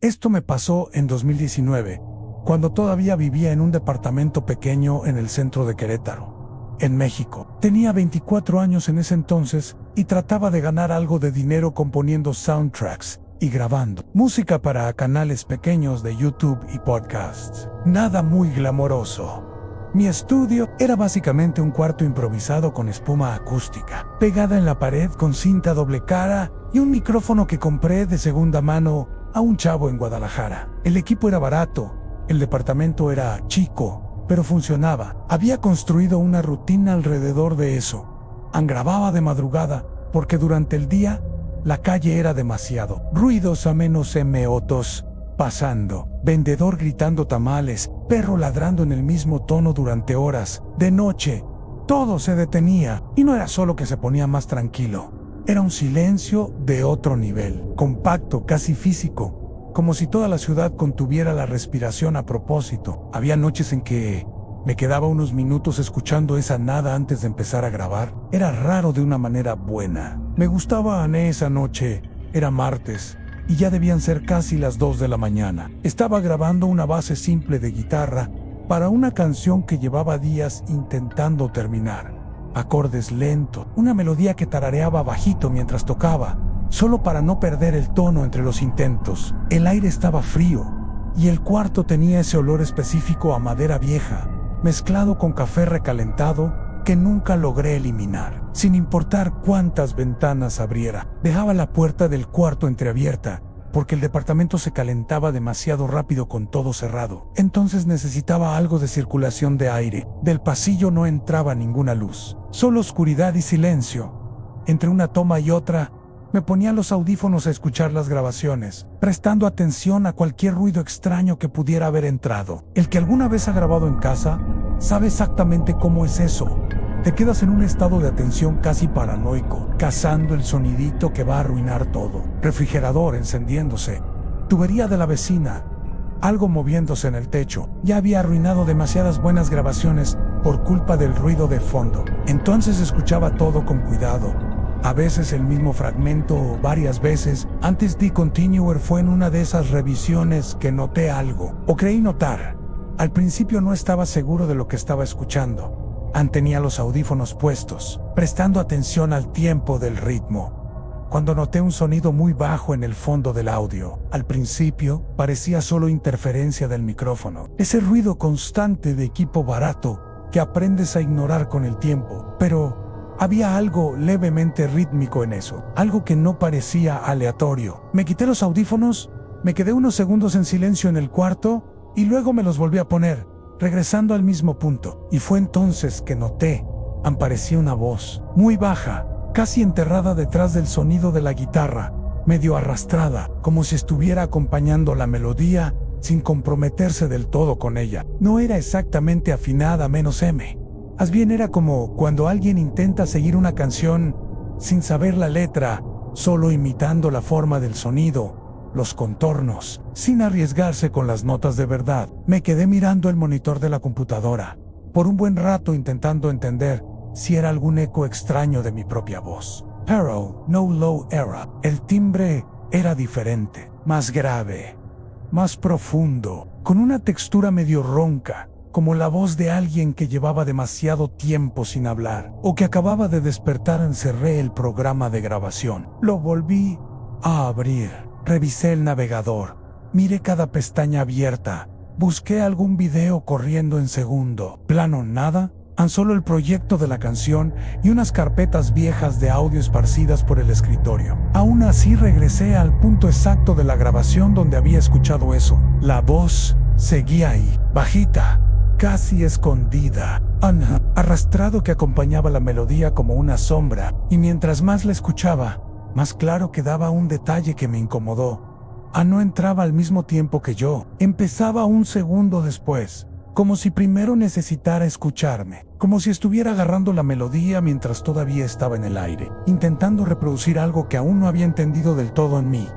Esto me pasó en 2019, cuando todavía vivía en un departamento pequeño en el centro de Querétaro, en México. Tenía 24 años en ese entonces y trataba de ganar algo de dinero componiendo soundtracks y grabando música para canales pequeños de YouTube y podcasts. Nada muy glamoroso. Mi estudio era básicamente un cuarto improvisado con espuma acústica, pegada en la pared con cinta doble cara y un micrófono que compré de segunda mano a un chavo en Guadalajara. El equipo era barato, el departamento era chico, pero funcionaba. Había construido una rutina alrededor de eso. Grababa de madrugada, porque durante el día la calle era demasiado. Ruidos a menos autos pasando, vendedor gritando tamales, perro ladrando en el mismo tono durante horas. De noche, todo se detenía, y no era solo que se ponía más tranquilo. Era un silencio de otro nivel, compacto, casi físico, como si toda la ciudad contuviera la respiración a propósito. Había noches en que me quedaba unos minutos escuchando esa nada antes de empezar a grabar. Era raro de una manera buena. Me gustaba esa noche. Era martes y ya debían ser casi las 2 de la mañana. Estaba grabando una base simple de guitarra para una canción que llevaba días intentando terminar. Acordes lentos, una melodía que tarareaba bajito mientras tocaba, solo para no perder el tono entre los intentos. El aire estaba frío y el cuarto tenía ese olor específico a madera vieja, mezclado con café recalentado que nunca logré eliminar. Sin importar cuántas ventanas abriera, dejaba la puerta del cuarto entreabierta, porque el departamento se calentaba demasiado rápido con todo cerrado. Entonces necesitaba algo de circulación de aire. Del pasillo no entraba ninguna luz, solo oscuridad y silencio. Entre una toma y otra, me ponía los audífonos a escuchar las grabaciones, prestando atención a cualquier ruido extraño que pudiera haber entrado. El que alguna vez ha grabado en casa sabe exactamente cómo es eso. Te quedas en un estado de atención casi paranoico, cazando el sonidito que va a arruinar todo. Refrigerador encendiéndose, tubería de la vecina, algo moviéndose en el techo. Ya había arruinado demasiadas buenas grabaciones por culpa del ruido de fondo. Entonces escuchaba todo con cuidado. A veces el mismo fragmento o varias veces. Antes de Continuer fue en una de esas revisiones que noté algo, o creí notar. Al principio no estaba seguro de lo que estaba escuchando. Tenía los audífonos puestos, prestando atención al tiempo del ritmo, cuando noté un sonido muy bajo en el fondo del audio. Al principio parecía solo interferencia del micrófono, ese ruido constante de equipo barato que aprendes a ignorar con el tiempo, pero había algo levemente rítmico en eso, algo que no parecía aleatorio. Me quité los audífonos, me quedé unos segundos en silencio en el cuarto y luego me los volví a poner, regresando al mismo punto. Y fue entonces que noté, aparecía una voz, muy baja, casi enterrada detrás del sonido de la guitarra, medio arrastrada, como si estuviera acompañando la melodía, sin comprometerse del todo con ella. No era exactamente afinada menos M. Más bien era como cuando alguien intenta seguir una canción sin saber la letra, solo imitando la forma del sonido, los contornos, sin arriesgarse con las notas de verdad. Me quedé mirando el monitor de la computadora por un buen rato intentando entender si era algún eco extraño de mi propia voz. Pero no low era. El timbre era diferente, más grave, más profundo, con una textura medio ronca, como la voz de alguien que llevaba demasiado tiempo sin hablar o que acababa de despertar. Encerré el programa de grabación. Lo volví a abrir. Revisé el navegador, miré cada pestaña abierta, busqué algún video corriendo en segundo plano, nada, tan solo el proyecto de la canción y unas carpetas viejas de audio esparcidas por el escritorio. Aún así regresé al punto exacto de la grabación donde había escuchado eso. La voz seguía ahí, bajita, casi escondida, arrastrado, que acompañaba la melodía como una sombra, y mientras más la escuchaba, más claro quedaba un detalle que me incomodó. No entraba al mismo tiempo que yo. Empezaba un segundo después, como si primero necesitara escucharme, como si estuviera agarrando la melodía mientras todavía estaba en el aire, intentando reproducir algo que aún no había entendido del todo en mí.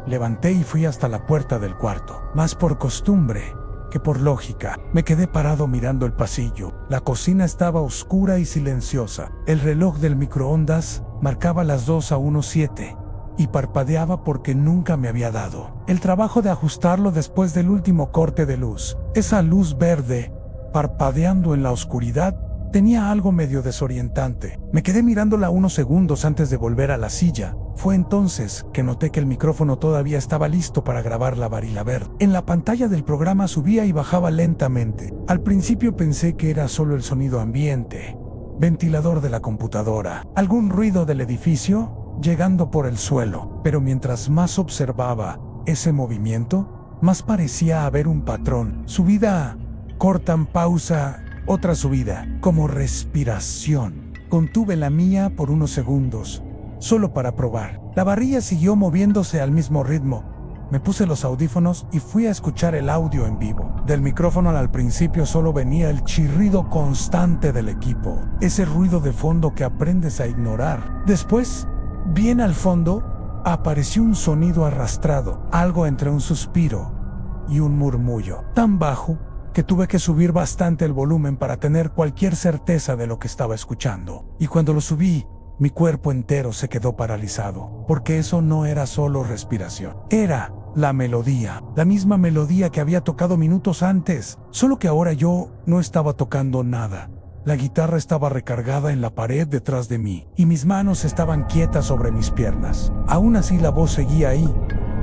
Levanté y fui hasta la puerta del cuarto, más por costumbre que por lógica. Me quedé parado mirando el pasillo. La cocina estaba oscura y silenciosa. El reloj del microondas marcaba las 2:17. y parpadeaba porque nunca me había dado el trabajo de ajustarlo después del último corte de luz. Esa luz verde, parpadeando en la oscuridad, tenía algo medio desorientante. Me quedé mirándola unos segundos antes de volver a la silla. Fue entonces que noté que el micrófono todavía estaba listo para grabar la varilla verde. En la pantalla del programa subía y bajaba lentamente. Al principio pensé que era solo el sonido ambiente, ventilador de la computadora, algún ruido del edificio llegando por el suelo. Pero mientras más observaba ese movimiento, más parecía haber un patrón. Subida, cortan, pausa, otra subida, como respiración. Contuve la mía por unos segundos, solo para probar. La varilla siguió moviéndose al mismo ritmo. Me puse los audífonos y fui a escuchar el audio en vivo. Del micrófono al principio solo venía el chirrido constante del equipo, ese ruido de fondo que aprendes a ignorar. Después, bien al fondo, apareció un sonido arrastrado, algo entre un suspiro y un murmullo, tan bajo que tuve que subir bastante el volumen para tener cualquier certeza de lo que estaba escuchando. Y cuando lo subí, mi cuerpo entero se quedó paralizado, porque eso no era solo respiración. Era la melodía, la misma melodía que había tocado minutos antes, solo que ahora yo no estaba tocando nada. La guitarra estaba recargada en la pared detrás de mí, y mis manos estaban quietas sobre mis piernas. Aún así la voz seguía ahí,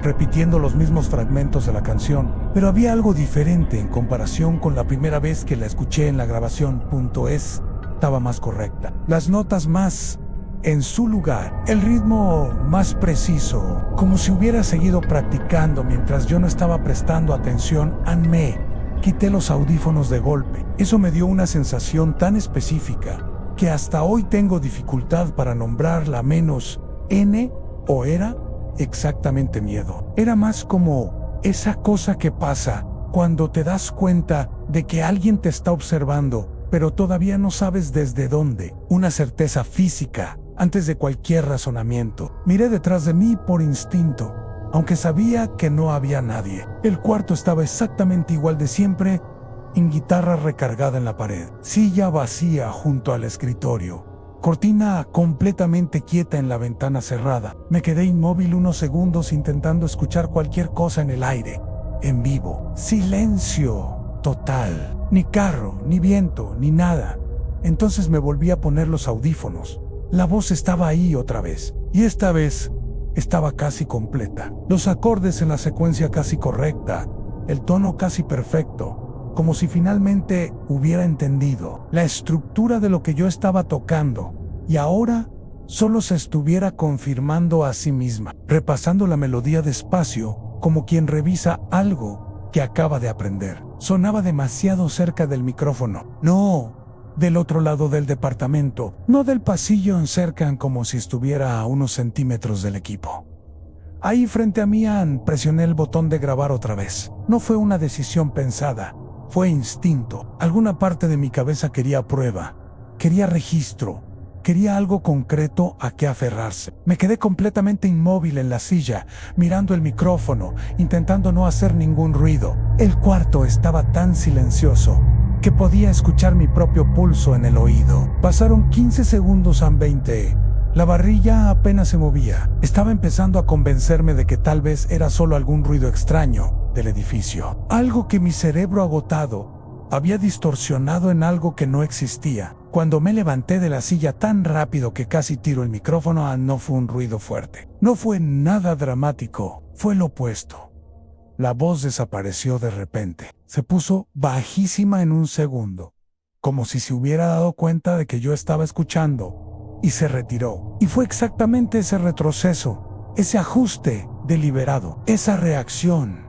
repitiendo los mismos fragmentos de la canción, pero había algo diferente en comparación con la primera vez que la escuché en la grabación. Estaba más correcta, las notas más en su lugar, el ritmo más preciso, como si hubiera seguido practicando mientras yo no estaba prestando atención. Quité los audífonos de golpe. Eso me dio una sensación tan específica que hasta hoy tengo dificultad para nombrarla, menos o era exactamente miedo. Era más como esa cosa que pasa cuando te das cuenta de que alguien te está observando, pero todavía no sabes desde dónde. Una certeza física antes de cualquier razonamiento. Miré detrás de mí por instinto, aunque sabía que no había nadie. El cuarto estaba exactamente igual de siempre, en guitarra recargada en la pared, silla vacía junto al escritorio, cortina completamente quieta en la ventana cerrada. Me quedé inmóvil unos segundos intentando escuchar cualquier cosa en el aire, en vivo. Silencio total. Ni carro, ni viento, ni nada. Entonces me volví a poner los audífonos. La voz estaba ahí otra vez, y esta vez estaba casi completa. Los acordes en la secuencia casi correcta, el tono casi perfecto, como si finalmente hubiera entendido la estructura de lo que yo estaba tocando, y ahora solo se estuviera confirmando a sí misma, repasando la melodía despacio, como quien revisa algo que acaba de aprender. Sonaba demasiado cerca del micrófono. No, del otro lado del departamento, no del pasillo en cerca, como si estuviera a unos centímetros del equipo. Ahí frente a mí, presioné el botón de grabar otra vez. No fue una decisión pensada, fue instinto. Alguna parte de mi cabeza quería prueba, quería registro, quería algo concreto a qué aferrarse. Me quedé completamente inmóvil en la silla, mirando el micrófono, intentando no hacer ningún ruido. El cuarto estaba tan silencioso que podía escuchar mi propio pulso en el oído. Pasaron 15 segundos a 20. La varilla apenas se movía. Estaba empezando a convencerme de que tal vez era solo algún ruido extraño del edificio. Algo que mi cerebro agotado había distorsionado en algo que no existía. Cuando me levanté de la silla tan rápido que casi tiro el micrófono, no fue un ruido fuerte. No fue nada dramático. Fue lo opuesto. La voz desapareció de repente. Se puso bajísima en un segundo, como si se hubiera dado cuenta de que yo estaba escuchando, y se retiró. Y fue exactamente ese retroceso, ese ajuste deliberado, esa reacción,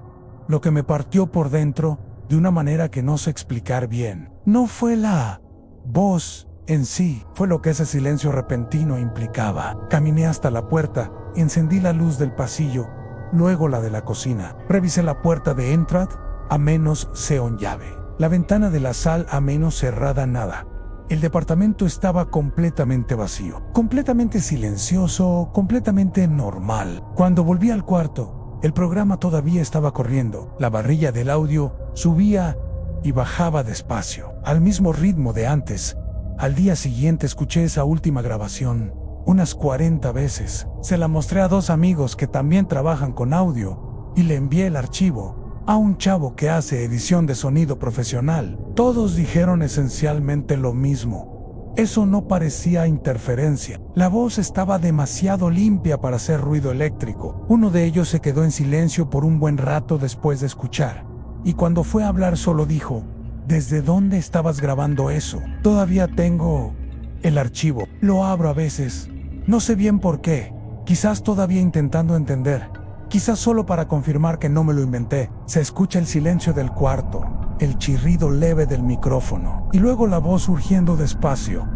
lo que me partió por dentro de una manera que no sé explicar bien. No fue la voz en sí, fue lo que ese silencio repentino implicaba. Caminé hasta la puerta, encendí la luz del pasillo, luego la de la cocina. Revisé la puerta de entrada, a menos con llave. La ventana de la sala, a menos cerrada, nada. El departamento estaba completamente vacío, completamente silencioso, completamente normal. Cuando volví al cuarto, el programa todavía estaba corriendo. La varilla del audio subía y bajaba despacio, al mismo ritmo de antes. Al día siguiente escuché esa última grabación unas 40 veces. Se la mostré a 2 amigos que también trabajan con audio y le envié el archivo a un chavo que hace edición de sonido profesional. Todos dijeron esencialmente lo mismo. Eso no parecía interferencia. La voz estaba demasiado limpia para hacer ruido eléctrico. Uno de ellos se quedó en silencio por un buen rato después de escuchar, y cuando fue a hablar solo dijo: ¿desde dónde estabas grabando eso? Todavía tengo el archivo. Lo abro a veces. No sé bien por qué. Quizás todavía intentando entender. Quizás solo para confirmar que no me lo inventé. Se escucha el silencio del cuarto, el chirrido leve del micrófono, y luego la voz surgiendo despacio,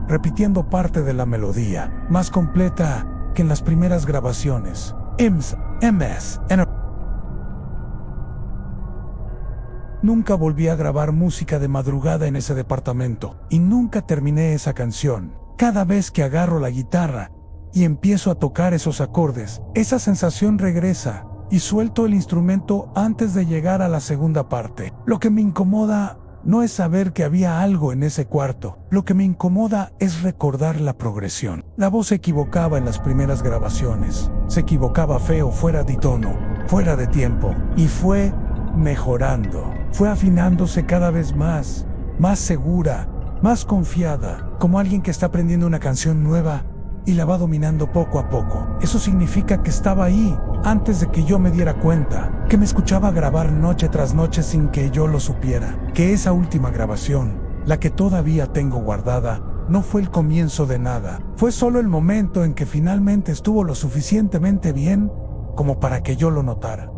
repitiendo parte de la melodía, más completa que en las primeras grabaciones. Nunca volví a grabar música de madrugada en ese departamento, y nunca terminé esa canción. Cada vez que agarro la guitarra y empiezo a tocar esos acordes, esa sensación regresa, y suelto el instrumento antes de llegar a la segunda parte. Lo que me incomoda no es saber que había algo en ese cuarto. Lo que me incomoda es recordar la progresión. La voz se equivocaba en las primeras grabaciones. Se equivocaba feo, fuera de tono, fuera de tiempo, y fue mejorando. Fue afinándose cada vez más segura, más confiada, como alguien que está aprendiendo una canción nueva y la va dominando poco a poco. Eso significa que estaba ahí antes de que yo me diera cuenta, que me escuchaba grabar noche tras noche sin que yo lo supiera, que esa última grabación, la que todavía tengo guardada, no fue el comienzo de nada. Fue solo el momento en que finalmente estuvo lo suficientemente bien como para que yo lo notara.